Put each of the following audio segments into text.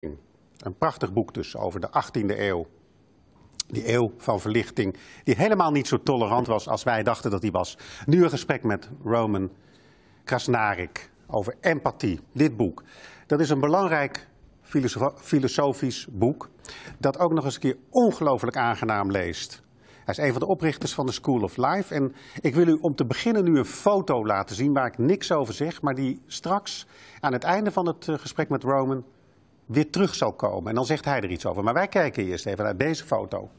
Een prachtig boek dus over de 18e eeuw. Die eeuw van verlichting, die helemaal niet zo tolerant was als wij dachten dat die was. Nu een gesprek met Roman Krznaric over empathie. Dit boek, dat is een belangrijk filosofisch boek, dat ook nog eens een keer ongelooflijk aangenaam leest. Hij is een van de oprichters van de School of Life. En ik wil u om te beginnen nu een foto laten zien waar ik niks over zeg, maar die straks aan het einde van het gesprek met Roman weer terug zal komen. En dan zegt hij er iets over. Maar wij kijken eerst even naar deze foto.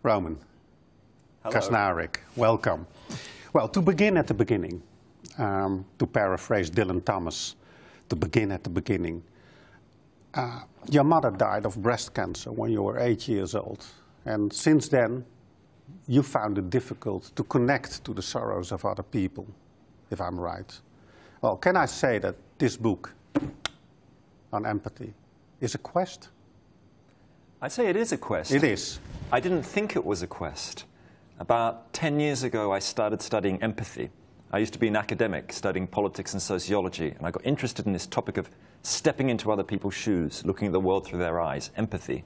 Roman Krznaric, welcome. Well, to begin at the beginning, to paraphrase Dylan Thomas, to begin at the beginning. Your mother died of breast cancer when you were 8 years old. And since then, you found it difficult to connect to the sorrows of other people, if I'm right. Well, can I say that this book on empathy is a quest? I'd say it is a quest. It is. I didn't think it was a quest. About 10 years ago, I started studying empathy. I used to be an academic studying politics and sociology, and I got interested in this topic of stepping into other people's shoes, looking at the world through their eyes, empathy.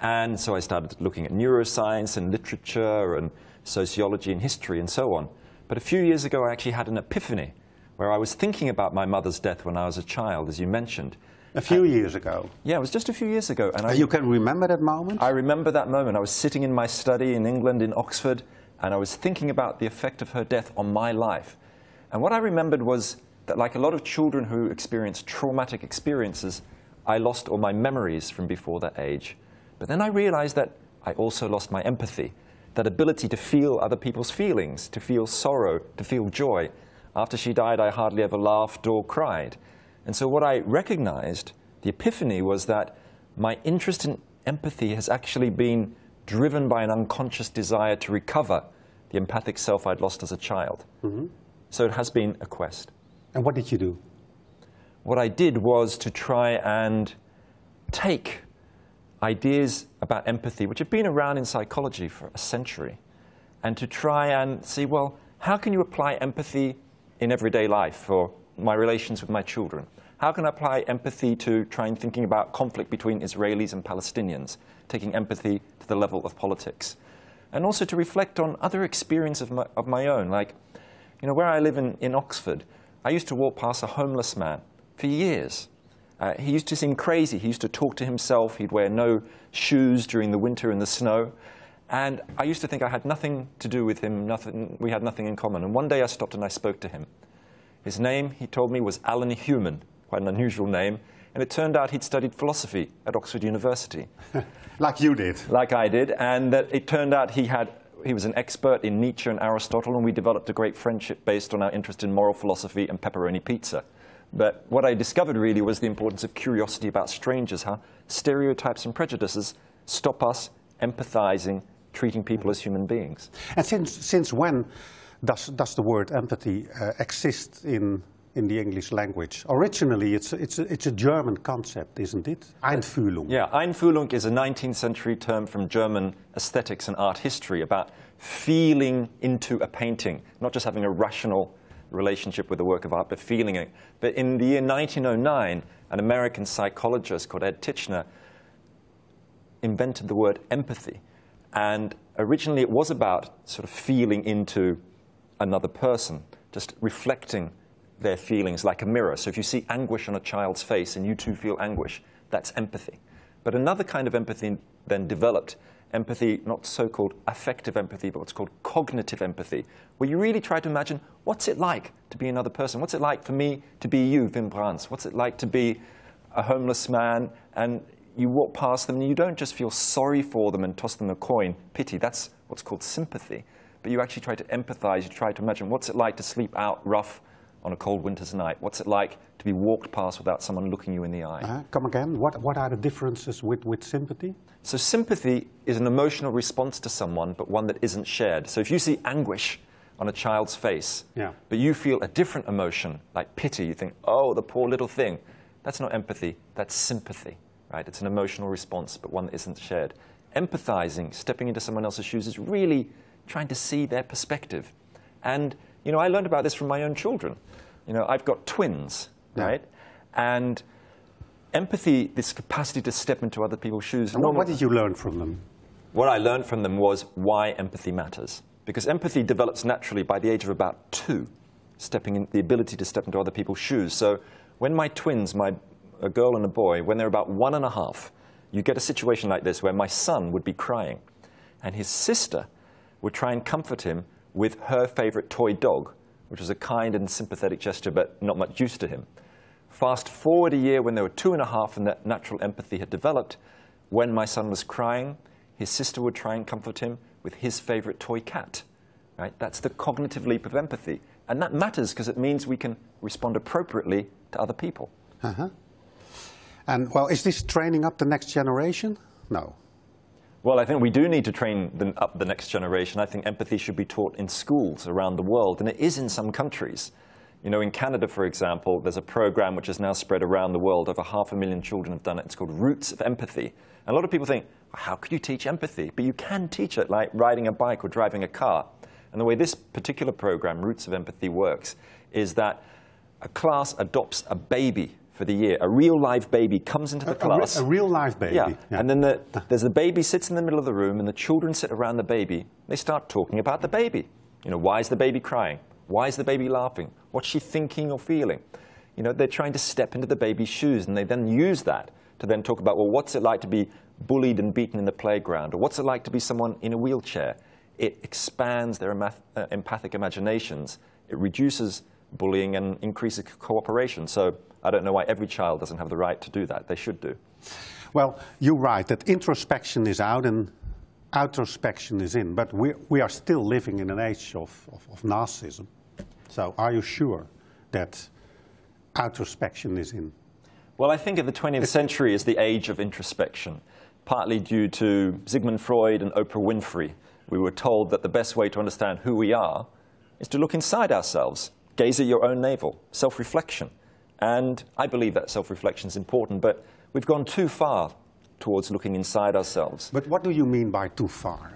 And so I started looking at neuroscience and literature and sociology and history and so on. But a few years ago, I actually had an epiphany where I was thinking about my mother's death when I was a child, as you mentioned. A few years ago? Yeah, it was just a few years ago. And you can remember that moment? I remember that moment. I was sitting in my study in England, in Oxford, and I was thinking about the effect of her death on my life. And what I remembered was that, like a lot of children who experience traumatic experiences, I lost all my memories from before that age. But then I realized that I also lost my empathy, that ability to feel other people's feelings, to feel sorrow, to feel joy. After she died, I hardly ever laughed or cried. And so what I recognized, the epiphany, was that my interest in empathy has actually been driven by an unconscious desire to recover the empathic self I'd lost as a child. Mm-hmm. So it has been a quest. And what did you do? What I did was to try and take ideas about empathy, which have been around in psychology for a century, and to try and see, well, how can you apply empathy in everyday life for my relations with my children? How can I apply empathy to trying thinking about conflict between Israelis and Palestinians, taking empathy to the level of politics? And also to reflect on other experiences of my own. Like, you know, where I live in Oxford, I used to walk past a homeless man for years. He used to seem crazy. He used to talk to himself. He'd wear no shoes during the winter in the snow. And I used to think I had nothing to do with him, we had nothing in common. And one day I stopped and I spoke to him. His name, he told me, was Alan Human, quite an unusual name. And it turned out he'd studied philosophy at Oxford University. Like you did. Like I did. And that it turned out he was an expert in Nietzsche and Aristotle, and we developed a great friendship based on our interest in moral philosophy and pepperoni pizza. But what I discovered really was the importance of curiosity about strangers, how stereotypes and prejudices stop us empathizing, treating people as human beings. And since when does the word empathy exist in the English language? Originally, it's a German concept, isn't it? Einfühlung. Yeah, Einfühlung is a 19th century term from German aesthetics and art history about feeling into a painting, not just having a rational relationship with a work of art, but feeling it. But in the year 1909, an American psychologist called Ed Titchener invented the word empathy. And originally it was about sort of feeling into another person, just reflecting their feelings like a mirror. So if you see anguish on a child's face and you too feel anguish, that's empathy. But another kind of empathy then developed, empathy, not so-called affective empathy, but what's called cognitive empathy, where you really try to imagine, what's it like to be another person? What's it like for me to be you, Wim Brands? What's it like to be a homeless man, and you walk past them and you don't just feel sorry for them and toss them a coin, pity, that's what's called sympathy. But you actually try to empathize, you try to imagine, what's it like to sleep out rough on a cold winter's night? What's it like to be walked past without someone looking you in the eye? Come again, what are the differences with sympathy? So sympathy is an emotional response to someone, but one that isn't shared. So if you see anguish on a child's face, but you feel a different emotion, like pity, you think, oh, the poor little thing. That's not empathy, that's sympathy, right? It's an emotional response, but one that isn't shared. Empathizing, stepping into someone else's shoes, is really trying to see their perspective. And, you know, I learned about this from my own children. You know, I've got twins, right? And empathy, this capacity to step into other people's shoes. And what did you learn from them? What I learned from them was why empathy matters. Because empathy develops naturally by the age of about 2, the ability to step into other people's shoes. So when my twins, a girl and a boy, when they're about 1.5, you get a situation like this where my son would be crying, and his sister would try and comfort him with her favorite toy dog, which was a kind and sympathetic gesture, but not much use to him. Fast forward a year when they were 2.5 and that natural empathy had developed, when my son was crying, his sister would try and comfort him with his favorite toy cat. Right? That's the cognitive leap of empathy. And that matters because it means we can respond appropriately to other people. Uh-huh. And, well, is this training up the next generation? No. Well, I think we do need to train up the next generation. I think empathy should be taught in schools around the world, and it is in some countries. You know, in Canada, for example, there's a program which is now spread around the world. Over 500,000 children have done it. It's called Roots of Empathy. And a lot of people think, well, how could you teach empathy? But you can teach it like riding a bike or driving a car. And the way this particular program, Roots of Empathy, works is that a class adopts a baby for the year. A real live baby comes into the class. A real live baby? Yeah. And then there's the baby sits in the middle of the room, and the children sit around the baby. They start talking about the baby. You know, why is the baby crying? Why is the baby laughing? What's she thinking or feeling? You know, they're trying to step into the baby's shoes, and they then use that to then talk about, well, what's it like to be bullied and beaten in the playground? Or what's it like to be someone in a wheelchair? It expands their empathic imaginations. It reduces bullying and increases cooperation. So I don't know why every child doesn't have the right to do that. They should do. Well, you write that introspection is out and outrospection is in, but we are still living in an age of narcissism. So are you sure that outrospection is in? Well, I think the 20th century is the age of introspection, partly due to Sigmund Freud and Oprah Winfrey. We were told that the best way to understand who we are is to look inside ourselves, gaze at your own navel, self-reflection. And I believe that self-reflection is important, but we've gone too far towards looking inside ourselves. But what do you mean by too far?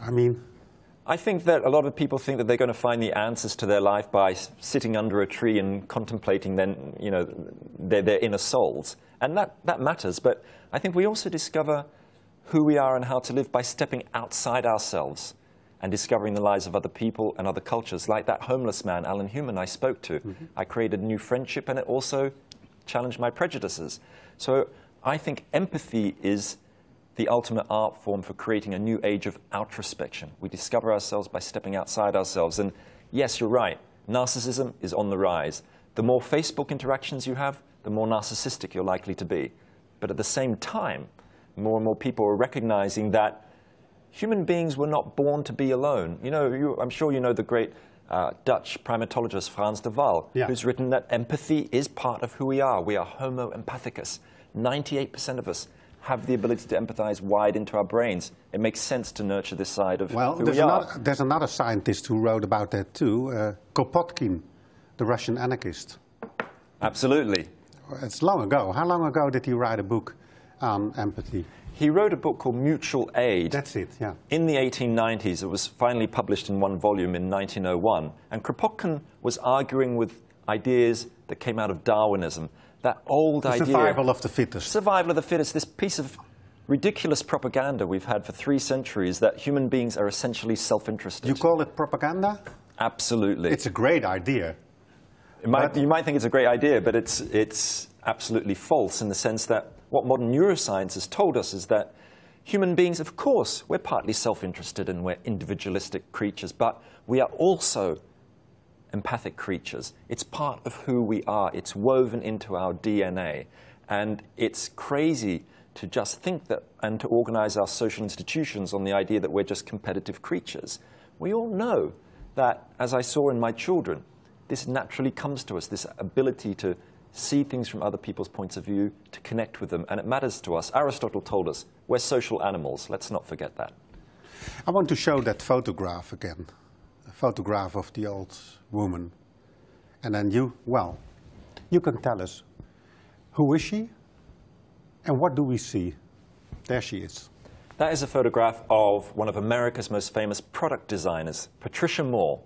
I think that a lot of people think that they're going to find the answers to their life by sitting under a tree and contemplating their inner souls. And that matters, but I think we also discover who we are and how to live by stepping outside ourselves and discovering the lives of other people and other cultures, like that homeless man, Alan Human, I spoke to. Mm-hmm. I created a new friendship, and it also challenged my prejudices. So I think empathy is the ultimate art form for creating a new age of outrospection. We discover ourselves by stepping outside ourselves. And yes, you're right, narcissism is on the rise. The more Facebook interactions you have, the more narcissistic you're likely to be. But at the same time, more and more people are recognizing that human beings were not born to be alone. You know, I'm sure you know the great Dutch primatologist Frans de Waal, who's written that empathy is part of who we are. We are Homo empathicus. 98% of us have the ability to empathize wide into our brains. It makes sense to nurture this side of who we are. There's another scientist who wrote about that too, Kropotkin, the Russian anarchist. Absolutely. It's long ago. How long ago did he write a book on empathy? He wrote a book called Mutual Aid. That's it, yeah. In the 1890s. It was finally published in one volume in 1901. And Kropotkin was arguing with ideas that came out of Darwinism. That old idea. Survival of the fittest. Survival of the fittest. This piece of ridiculous propaganda we've had for 3 centuries that human beings are essentially self-interested. You call it propaganda? Absolutely. It's a great idea. You might think it's a great idea, but it's absolutely false in the sense that what modern neuroscience has told us is that human beings, of course, we're partly self-interested and we're individualistic creatures, but we are also empathic creatures. It's part of who we are. It's woven into our DNA. And it's crazy to just think that and to organize our social institutions on the idea that we're just competitive creatures. We all know that, as I saw in my children, this naturally comes to us, this ability to see things from other people's points of view, to connect with them, and it matters to us. Aristotle told us we're social animals. Let's not forget that. I want to show that photograph again, a photograph of the old woman. And then you can tell us, who is she and what do we see? There she is. That is a photograph of one of America's most famous product designers, Patricia Moore.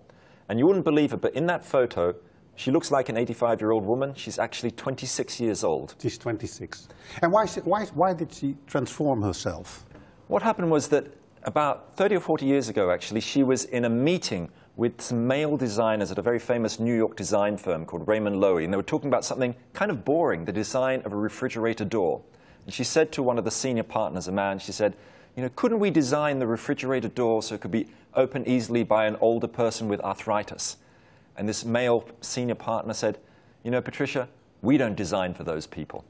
And you wouldn't believe it, but in that photo, She looks like an 85-year-old woman. She's actually 26 years old. She's 26. And why did she transform herself? What happened was that about 30 or 40 years ago, actually, she was in a meeting with some male designers at a very famous New York design firm called Raymond Loewy, and they were talking about something kind of boring, the design of a refrigerator door. And she said to one of the senior partners, a man, she said, you know, couldn't we design the refrigerator door so it could be opened easily by an older person with arthritis? And this male senior partner said, you know, Patricia, we don't design for those people.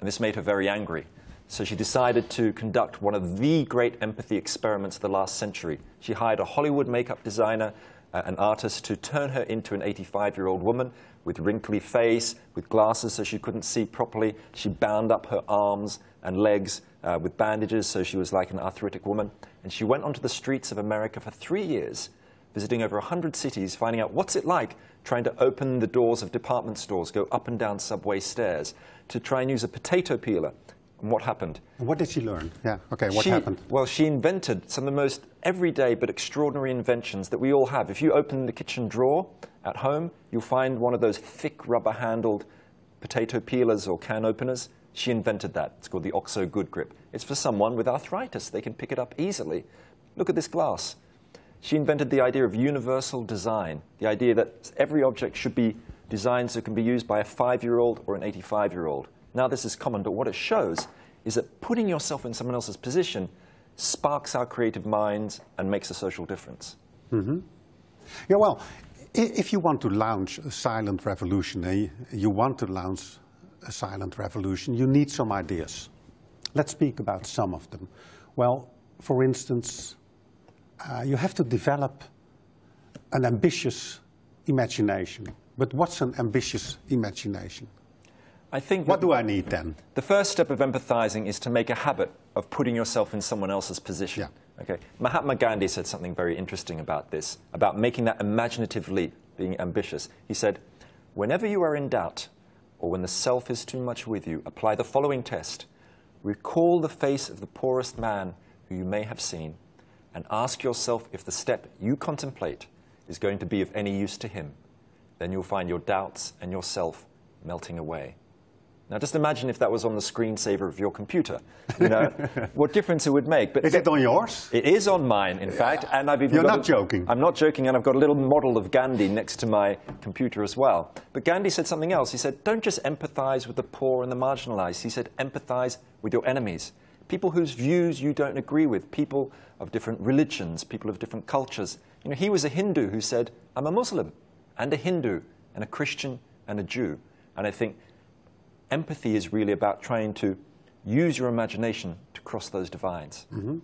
And this made her very angry. So she decided to conduct one of the great empathy experiments of the last century. She hired a Hollywood makeup designer, an artist, to turn her into an 85-year-old woman with wrinkly face, with glasses so she couldn't see properly. She bound up her arms and legs with bandages so she was like an arthritic woman. And she went onto the streets of America for 3 years, visiting over 100 cities, finding out what's it like trying to open the doors of department stores, go up and down subway stairs, to try and use a potato peeler. And what happened? What did she learn? Yeah, okay, what happened? Well, she invented some of the most everyday but extraordinary inventions that we all have. If you open the kitchen drawer at home, you'll find one of those thick rubber-handled potato peelers or can openers. She invented that. It's called the OXO Good Grip. It's for someone with arthritis. They can pick it up easily. Look at this glass. She invented the idea of universal design, the idea that every object should be designed so it can be used by a 5-year-old or an 85-year-old. Now, this is common, but what it shows is that putting yourself in someone else's position sparks our creative minds and makes a social difference. Mm-hmm. Yeah, well, if you want to launch a silent revolution, you need some ideas. Let's speak about some of them. Well, for instance, you have to develop an ambitious imagination. But what's an ambitious imagination? I think what do I need then? The first step of empathizing is to make a habit of putting yourself in someone else's position. Yeah. Okay. Mahatma Gandhi said something very interesting about this, about making that imaginative leap, being ambitious. He said, whenever you are in doubt, or when the self is too much with you, apply the following test. Recall the face of the poorest man who you may have seen, and ask yourself if the step you contemplate is going to be of any use to him. Then you'll find your doubts and yourself melting away. Now, just imagine if that was on the screensaver of your computer. You know, what difference it would make. But is it on yours? It is on mine, in fact. And I've even You're not joking. I'm not joking, and I've got a little model of Gandhi next to my computer as well. But Gandhi said something else. He said, don't just empathize with the poor and the marginalized. He said, empathize with your enemies, people whose views you don't agree with, people of different religions, people of different cultures. You know, he was a Hindu who said, I'm a Muslim and a Hindu and a Christian and a Jew. And I think empathy is really about trying to use your imagination to cross those divides. Mm-hmm.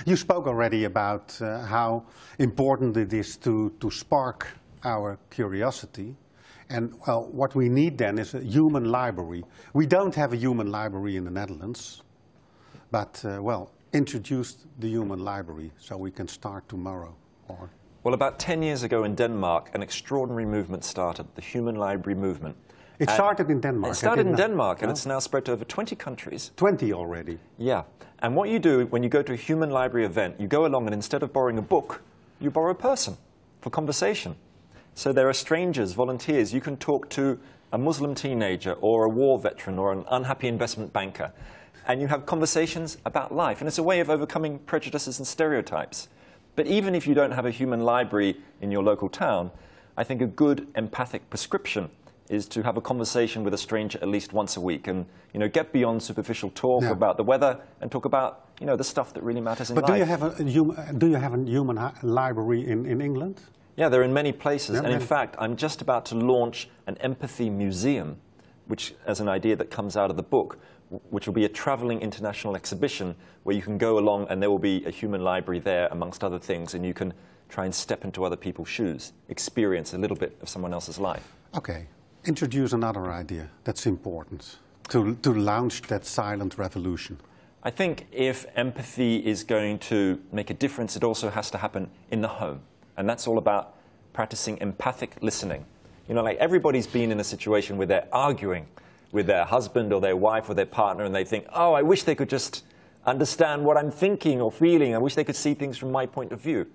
You spoke already about how important it is to spark our curiosity. And, well, what we need then is a human library. We don't have a human library in the Netherlands, but, well, introduce the human library so we can start tomorrow. Well, about 10 years ago in Denmark, an extraordinary movement started, the Human Library Movement. It started in Denmark. It started in Denmark, and it's now spread to over 20 countries. 20 already? Yeah. And what you do when you go to a human library event, you go along and instead of borrowing a book, you borrow a person for conversation. So there are strangers, volunteers. You can talk to a Muslim teenager or a war veteran or an unhappy investment banker. And you have conversations about life. And it's a way of overcoming prejudices and stereotypes. But even if you don't have a human library in your local town, I think a good empathic prescription is to have a conversation with a stranger at least once a week and, you know, get beyond superficial talk about the weather and talk about, you know, the stuff that really matters in life. But do you have a human library in England? Yeah, they're in many places. Yeah, and in fact, I'm just about to launch an empathy museum, which, as an idea that comes out of the book, which will be a traveling international exhibition where you can go along and there will be a human library there, amongst other things, and you can try and step into other people's shoes, experience a little bit of someone else's life. Okay. Introduce another idea that's important to launch that silent revolution. I think if empathy is going to make a difference, it also has to happen in the home. And that's all about practicing empathic listening. You know, like everybody's been in a situation where they're arguing with their husband or their wife or their partner, and they think, oh, I wish they could just understand what I'm thinking or feeling. I wish they could see things from my point of view.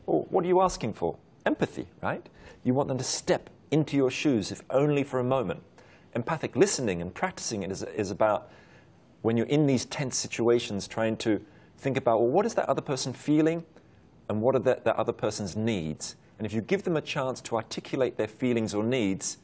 Well, what are you asking for? Empathy, right? You want them to step into your shoes, if only for a moment. Empathic listening and practicing it is about when you're in these tense situations trying to think about, well, what is that other person feeling and what are that other person's needs? And if you give them a chance to articulate their feelings or needs,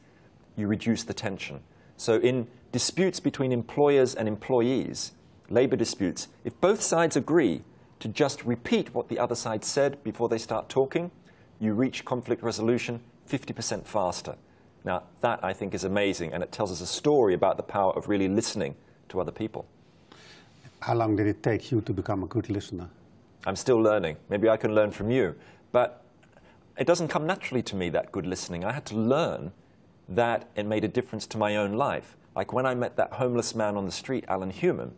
you reduce the tension. So in disputes between employers and employees, labor disputes, if both sides agree to just repeat what the other side said before they start talking, you reach conflict resolution 50% faster. Now, that, I think, is amazing, and it tells us a story about the power of really listening to other people. How long did it take you to become a good listener? I'm still learning. Maybe I can learn from you. But it doesn't come naturally to me, that good listening. I had to learn that it made a difference to my own life. Like when I met that homeless man on the street, Alan Human,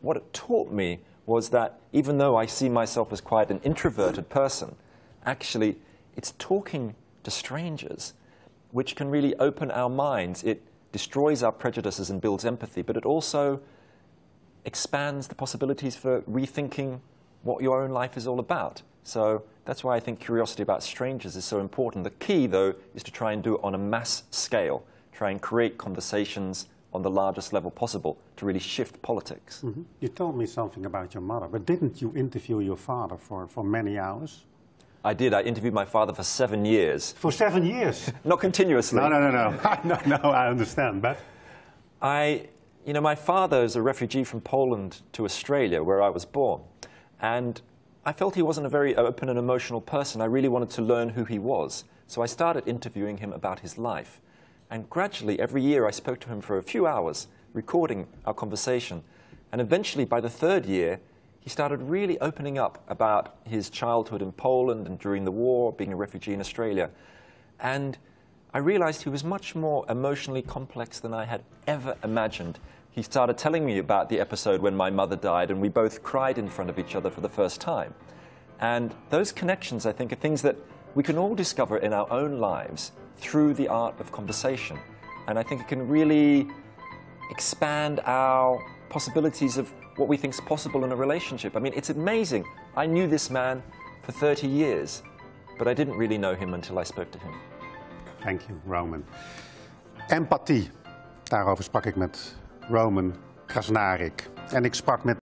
what it taught me was that even though I see myself as quite an introverted person, actually it's talking to strangers which can really open our minds. It destroys our prejudices and builds empathy, but it also expands the possibilities for rethinking what your own life is all about. So that's why I think curiosity about strangers is so important. The key, though, is to try and do it on a mass scale, try and create conversations on the largest level possible to really shift politics. Mm-hmm. You told me something about your mother, but didn't you interview your father for many hours? I did. I interviewed my father for 7 years. For 7 years? Not continuously. No. No, I understand, but... You know, my father is a refugee from Poland to Australia, where I was born. And I felt he wasn't a very open and emotional person. I really wanted to learn who he was. So I started interviewing him about his life. And gradually, every year, I spoke to him for a few hours, recording our conversation. And eventually, by the 3rd year, he started really opening up about his childhood in Poland and during the war, being a refugee in Australia. And I realized he was much more emotionally complex than I had ever imagined. He started telling me about the episode when my mother died, and we both cried in front of each other for the first time. And those connections, I think, are things that we can all discover in our own lives through the art of conversation. And I think it can really expand our possibilities of what we think is possible in a relationship. I mean, it's amazing. I knew this man for 30 years, but I didn't really know him until I spoke to him. Thank you, Roman. Empathie. Daarover sprak ik met Roman Krznaric. En ik sprak met